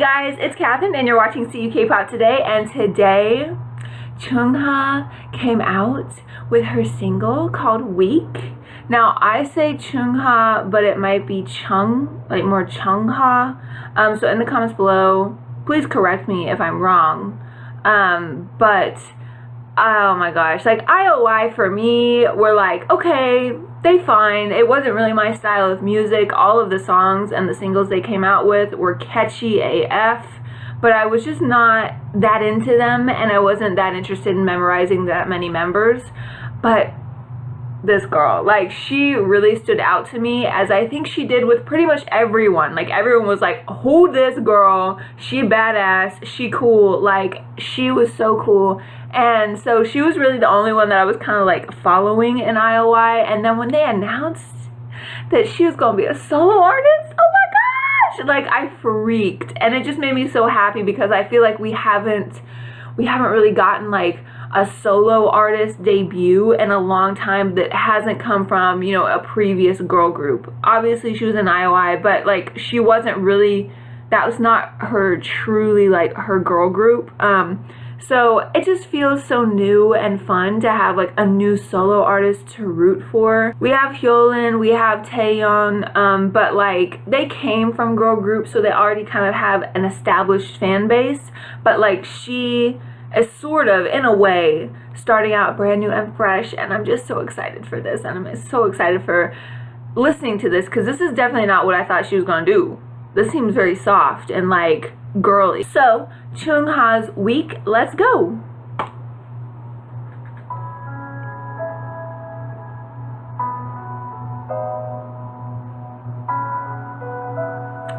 guys, it's Catherine and you're watching CUKpop Today, and today Chungha came out with her single called Weak. Now I say Chungha, but it might be Chung, like more Chungha. So in the comments below, please correct me if I'm wrong. But oh my gosh, like IOI for me were like, okay, they fine. It wasn't really my style of music. All of the songs and the singles they came out with were catchy AF, but I was just not that into them, and I wasn't that interested in memorizing that many members. But this girl, like, she really stood out to me, as I think she did with pretty much everyone. Like, everyone was like, who this girl? She badass, she cool, like, she was so cool. And so she was really the only one that I was kind of like following in IOI. And then when they announced that she was gonna be a solo artist, oh my gosh, like, I freaked. And it just made me so happy, because I feel like we haven't really gotten like a solo artist debut in a long time that hasn't come from, you know, a previous girl group. Obviously she was in IOI, but like, she wasn't really, that was not her truly like her girl group. So it just feels so new and fun to have like a new solo artist to root for. We have Hyolyn, we have Taeyeon, but like, they came from girl groups, so they already kind of have an established fan base. But like, she is sort of, in a way, starting out brand new and fresh, and I'm just so excited for this, and I'm so excited for listening to this, because this is definitely not what I thought she was gonna do. This seems very soft and like girly. So Chungha's Weak, let's go.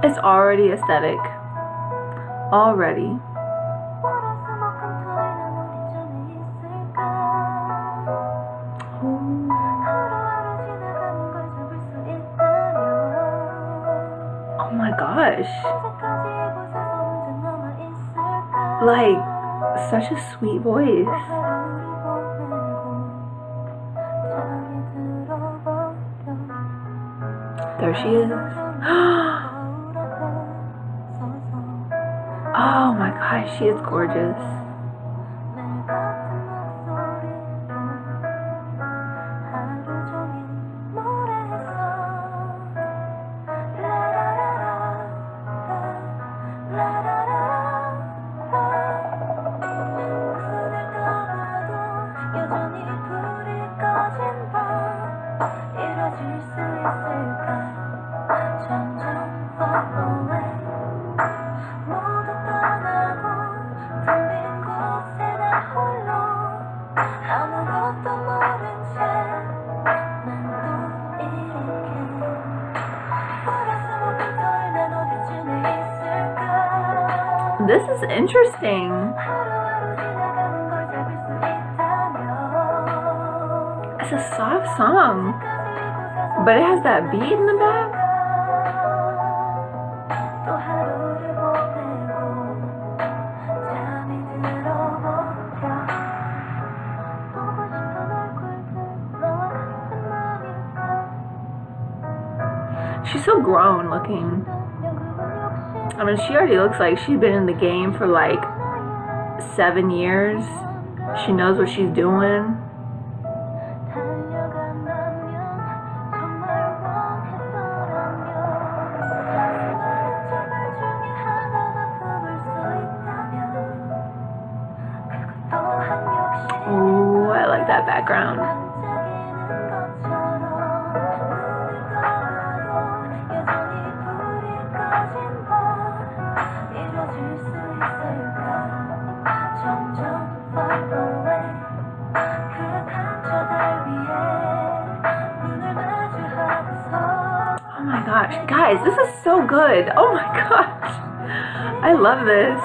It's already aesthetic. Already. Oh my gosh. Like, such a sweet voice. There she is. Oh my gosh, she is gorgeous. This is interesting. It's a soft song, but it has that beat in the back. She's so grown looking. I mean, she already looks like she's been in the game for like 7 years. She knows what she's doing. Oh, I like that background. Oh my gosh, guys, this is so good. Oh my gosh, I love this.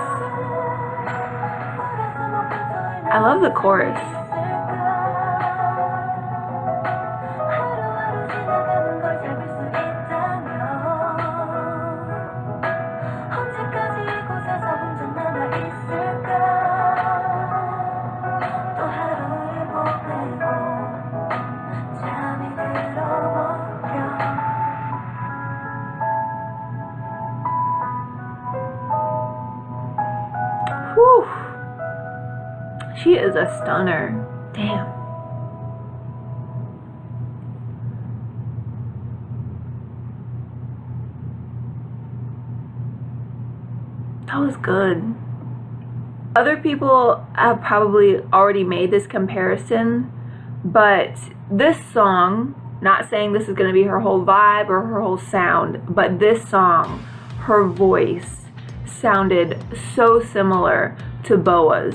I love the chorus. she is a stunner. Damn. That was good. Other people have probably already made this comparison, but this song, not saying this is going to be her whole vibe or her whole sound, but this song, her voice sounded so similar to Boa's.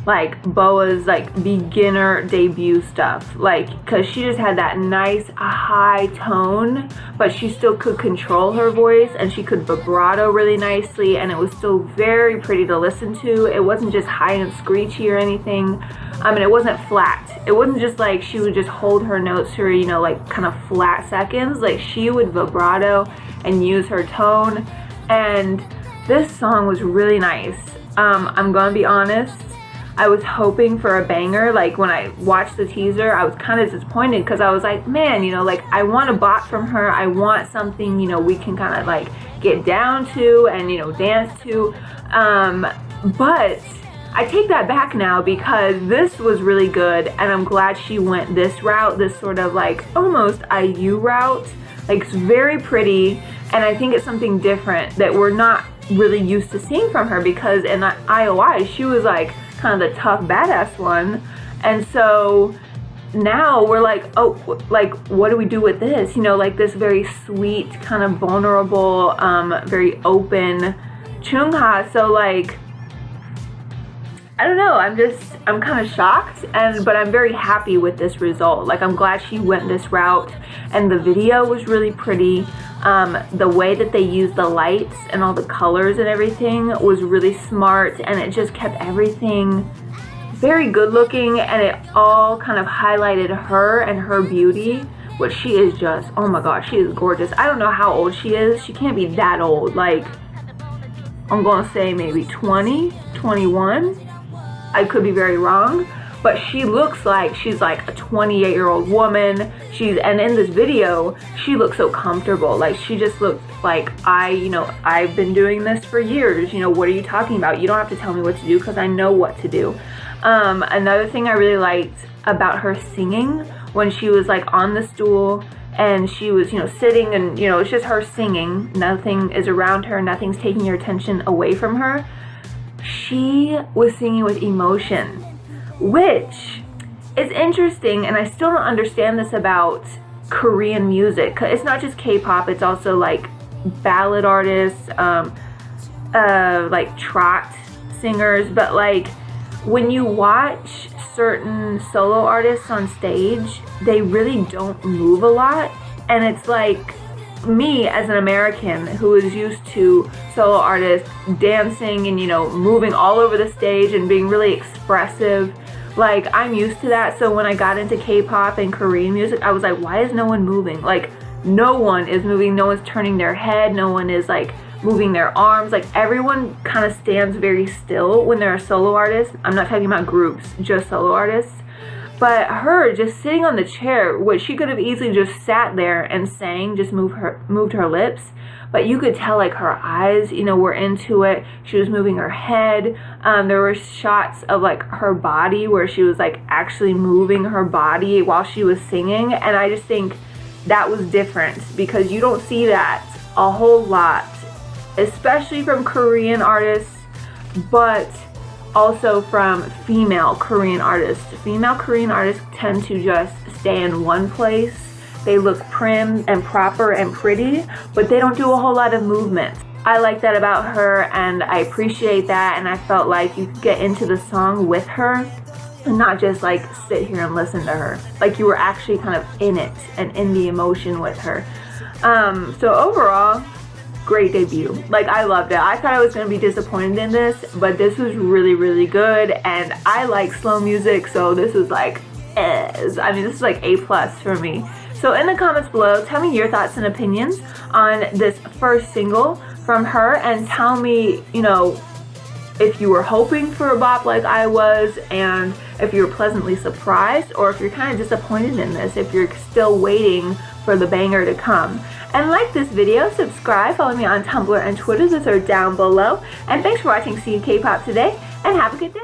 Like Boa's like beginner debut stuff, like, cause she just had that nice high tone, but she still could control her voice and she could vibrato really nicely, and it was still very pretty to listen to. It wasn't just high and screechy or anything. I mean, it wasn't flat. It wasn't just like she would just hold her notes for, you know, like kind of flat seconds. Like she would vibrato and use her tone, and this song was really nice. I'm gonna be honest, I was hoping for a banger. Like when I watched the teaser, I was kind of disappointed because I was like, man, you know, like I want a bop from her. I want something, you know, we can kind of like get down to and, you know, dance to. But I take that back now because this was really good, and I'm glad she went this route, this sort of like almost IU route. Like it's very pretty, and I think it's something different that we're not really used to seeing from her, because in IOI she was like kind of the tough badass one, and so now we're like, oh, like what do we do with this, you know, like this very sweet, kind of vulnerable, very open Chungha. So like, I don't know, I'm kind of shocked, but I'm very happy with this result. Like I'm glad she went this route, and the video was really pretty. The way that they used the lights and all the colors and everything was really smart, and it just kept everything very good looking, and it all kind of highlighted her and her beauty, which she is just, oh my gosh, she is gorgeous. I don't know how old she is. She can't be that old. Like, I'm gonna say maybe 20, 21. I could be very wrong, but she looks like she's like a 28-year-old woman. And in this video, she looks so comfortable. Like she just looks like, I've been doing this for years. You know, what are you talking about? You don't have to tell me what to do because I know what to do. Another thing I really liked about her singing, when she was like on the stool and she was, you know, sitting, and, you know, it's just her singing. Nothing is around her. Nothing's taking your attention away from her. She was singing with emotion, which is interesting, and I still don't understand this about Korean music. It's not just K-pop, it's also like ballad artists, like trot singers, but like when you watch certain solo artists on stage, they really don't move a lot, and it's like, me as an American who is used to solo artists dancing and, you know, moving all over the stage and being really expressive, like I'm used to that. So when I got into K-pop and Korean music, I was like, why is no one moving? Like no one is moving, no one's turning their head, no one is like moving their arms. Like everyone kind of stands very still when they're a solo artist. I'm not talking about groups, just solo artists. But her just sitting on the chair, which she could have easily just sat there and sang, just moved her lips, but you could tell like her eyes, you know, were into it. She was moving her head. There were shots of like her body where she was like actually moving her body while she was singing, and I just think that was different because you don't see that a whole lot, especially from Korean artists, but also from female Korean artists. Female Korean artists tend to just stay in one place. They look prim and proper and pretty, but they don't do a whole lot of movement. I like that about her, and I appreciate that, and I felt like you could get into the song with her and not just like sit here and listen to her. Like you were actually kind of in it and in the emotion with her. So overall, great debut. Like I loved it. I thought I was going to be disappointed in this, but this was really, really good, and I like slow music, so this was like, I mean, this is like A+ for me. So in the comments below, tell me your thoughts and opinions on this first single from her, and tell me, you know, if you were hoping for a bop like I was, and if you were pleasantly surprised, or if you're kind of disappointed in this, if you're still waiting for the banger to come. And like this video, subscribe, follow me on Tumblr and Twitter. Those are down below. And thanks for watching CUKpop Today, and have a good day.